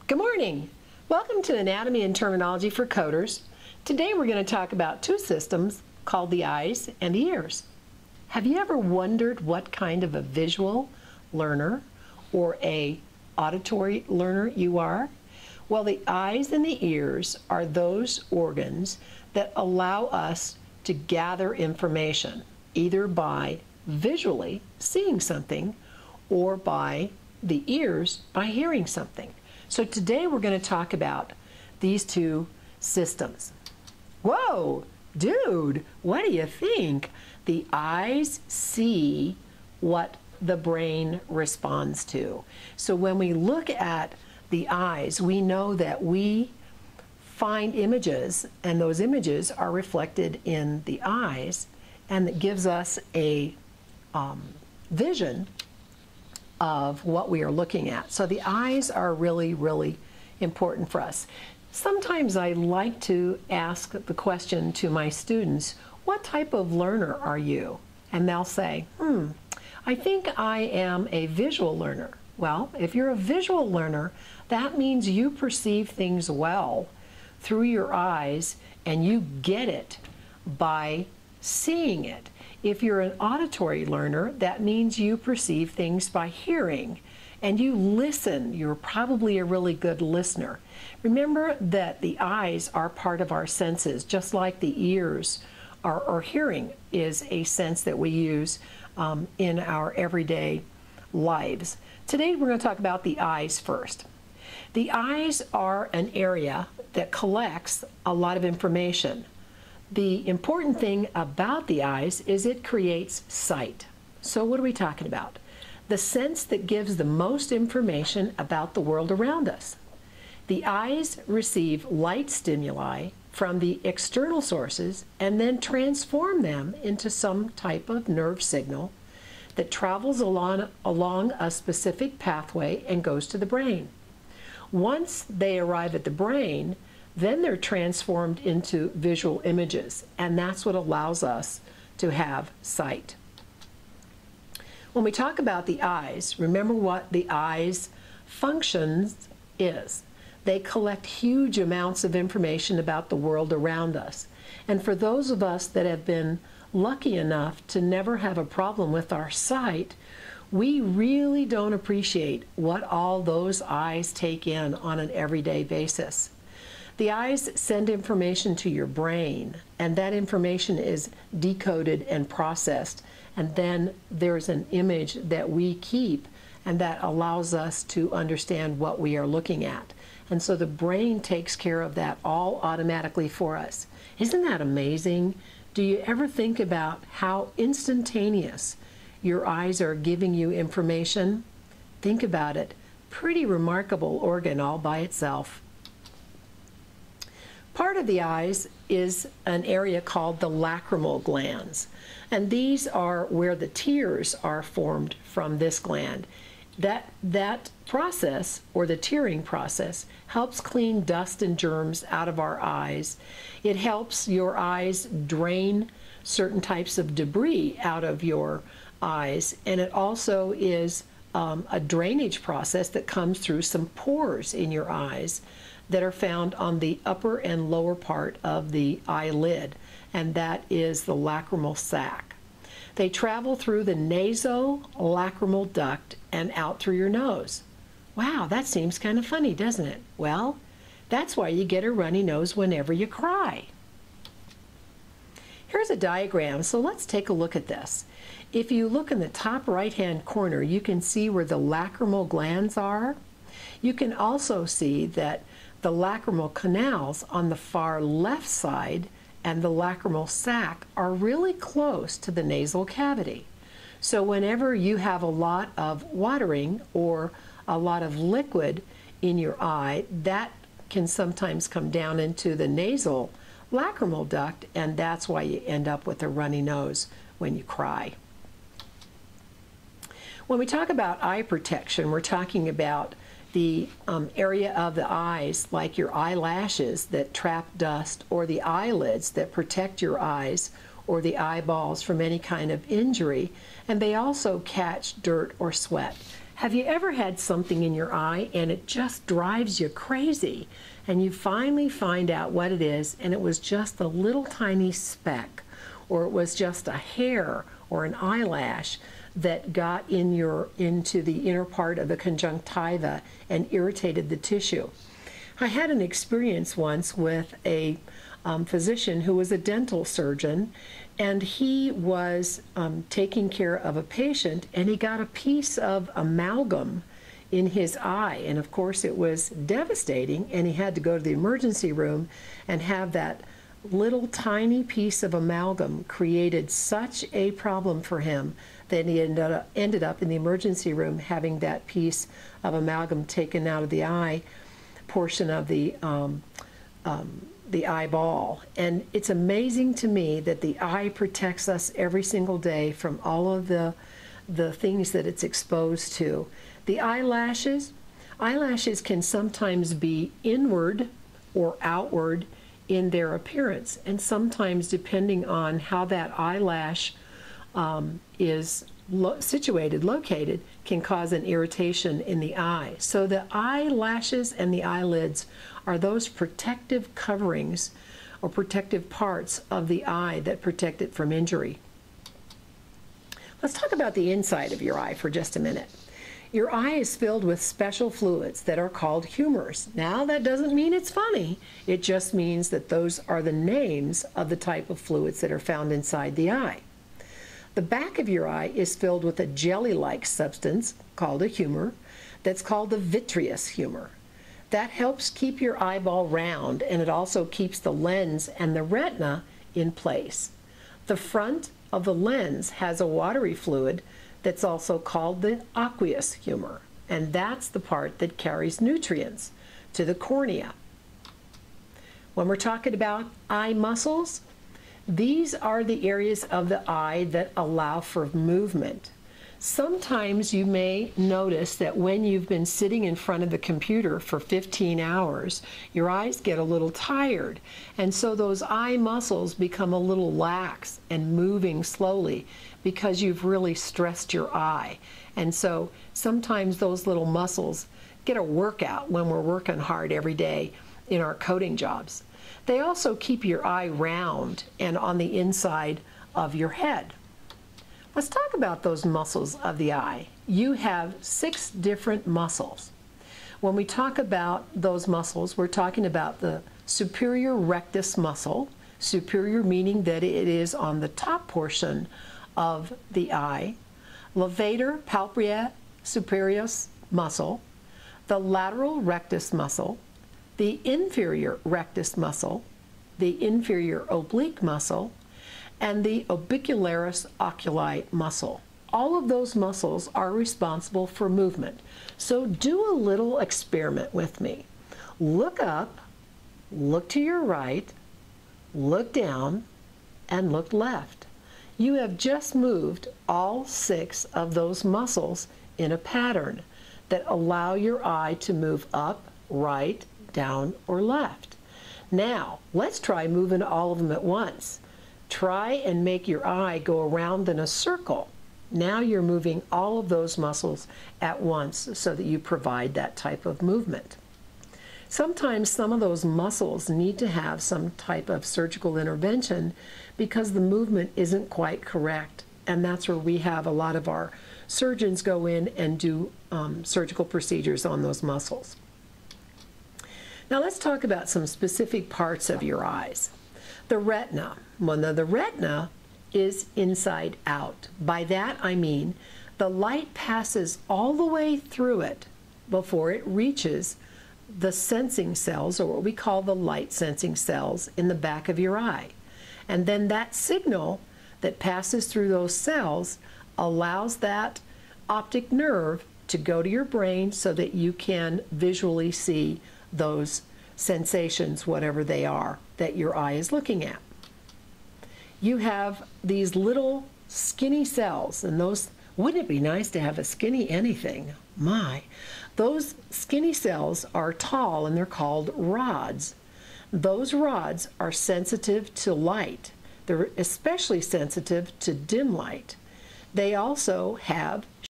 Good morning. Welcome to Anatomy and Terminology for Coders. Today we're going to talk about two systems called the eyes and the ears. Have you ever wondered what kind of a visual learner or a auditory learner you are? Well, the eyes and the ears are those organs that allow us to gather information, either by visually seeing something or by the ears by hearing something. So today we're going to talk about these two systems. Whoa, dude, what do you think? The eyes see what the brain responds to. So when we look at the eyes, we know that we find images, and those images are reflected in the eyes, and it gives us a vision of what we are looking at. So the eyes are really, really important for us. Sometimes I like to ask the question to my students, what type of learner are you? And they'll say, I think I am a visual learner. Well, if you're a visual learner, that means you perceive things well through your eyes and you get it by seeing it. If you're an auditory learner, that means you perceive things by hearing and you listen. You're probably a really good listener. Remember that the eyes are part of our senses, just like the ears are, or hearing is a sense that we use in our everyday lives. Today we're going to talk about the eyes first. The eyes are an area that collects a lot of information. The important thing about the eyes is it creates sight. So what are we talking about? The sense that gives the most information about the world around us. The eyes receive light stimuli from the external sources and then transform them into some type of nerve signal that travels along a specific pathway and goes to the brain. Once they arrive at the brain, then they're transformed into visual images, and that's what allows us to have sight. When we talk about the eyes, remember what the eyes' functions is. They collect huge amounts of information about the world around us. And for those of us that have been lucky enough to never have a problem with our sight, we really don't appreciate what all those eyes take in on an everyday basis. The eyes send information to your brain, and that information is decoded and processed, and then there's an image that we keep, and that allows us to understand what we are looking at. And so the brain takes care of that all automatically for us. Isn't that amazing? Do you ever think about how instantaneous your eyes are giving you information? Think about it. Pretty remarkable organ all by itself. Part of the eyes is an area called the lacrimal glands, and these are where the tears are formed from this gland. That process, or the tearing process, helps clean dust and germs out of our eyes. It helps your eyes drain certain types of debris out of your eyes, and it also is a drainage process that comes through some pores in your eyes that are found on the upper and lower part of the eyelid, and that is the lacrimal sac. They travel through the nasolacrimal duct and out through your nose. Wow, that seems kind of funny, doesn't it? Well, that's why you get a runny nose whenever you cry. Here's a diagram, so let's take a look at this. If you look in the top right-hand corner, you can see where the lacrimal glands are. You can also see that the lacrimal canals on the far left side and the lacrimal sac are really close to the nasal cavity. So whenever you have a lot of watering or a lot of liquid in your eye, that can sometimes come down into the nasal lacrimal duct, and that's why you end up with a runny nose when you cry. When we talk about eye protection, we're talking about the area of the eyes, like your eyelashes that trap dust, or the eyelids that protect your eyes or the eyeballs from any kind of injury, and they also catch dirt or sweat. Have you ever had something in your eye and it just drives you crazy, and you finally find out what it is, and it was just a little tiny speck, or it was just a hair or an eyelash that got into the inner part of the conjunctiva and irritated the tissue? I had an experience once with a physician who was a dental surgeon, and he was taking care of a patient, and he got a piece of amalgam in his eye, and of course it was devastating, and he had to go to the emergency room and have that little tiny piece of amalgam created such a problem for him that he ended up in the emergency room having that piece of amalgam taken out of the eye portion of the eyeball. And it's amazing to me that the eye protects us every single day from all of the things that it's exposed to. The eyelashes can sometimes be inward or outward in their appearance, and sometimes, depending on how that eyelash is located, can cause an irritation in the eye. So the eyelashes and the eyelids are those protective coverings or protective parts of the eye that protect it from injury. Let's talk about the inside of your eye for just a minute. Your eye is filled with special fluids that are called humors. Now, that doesn't mean it's funny. It just means that those are the names of the type of fluids that are found inside the eye. The back of your eye is filled with a jelly-like substance called a humor that's called the vitreous humor. That helps keep your eyeball round, and it also keeps the lens and the retina in place. The front of the lens has a watery fluid that's also called the aqueous humor, and that's the part that carries nutrients to the cornea. When we're talking about eye muscles, these are the areas of the eye that allow for movement. Sometimes you may notice that when you've been sitting in front of the computer for 15 hours, your eyes get a little tired, and so those eye muscles become a little lax and moving slowly because you've really stressed your eye. And so sometimes those little muscles get a workout when we're working hard every day in our coding jobs. They also keep your eye round and on the inside of your head. Let's talk about those muscles of the eye. You have 6 different muscles. When we talk about those muscles, we're talking about the superior rectus muscle, superior meaning that it is on the top portion of the eye, levator palpebral superius muscle, the lateral rectus muscle, the inferior rectus muscle, the inferior oblique muscle, and the orbicularis oculi muscle. All of those muscles are responsible for movement. So do a little experiment with me. Look up, look to your right, look down, and look left. You have just moved all 6 of those muscles in a pattern that allow your eye to move up, right, down, or left. Now, let's try moving all of them at once. Try and make your eye go around in a circle. Now you're moving all of those muscles at once so that you provide that type of movement. Sometimes some of those muscles need to have some type of surgical intervention because the movement isn't quite correct, and that's where we have a lot of our surgeons go in and do surgical procedures on those muscles. Now let's talk about some specific parts of your eyes. The retina. Well, now the retina is inside out. By that I mean the light passes all the way through it before it reaches the sensing cells, or what we call the light sensing cells, in the back of your eye. And then that signal that passes through those cells allows that optic nerve to go to your brain so that you can visually see those sensations, whatever they are, that your eye is looking at. You have these little skinny cells, and those, wouldn't it be nice to have a skinny anything? My, those skinny cells are tall and they're called rods. Those rods are sensitive to light. They're especially sensitive to dim light. They also have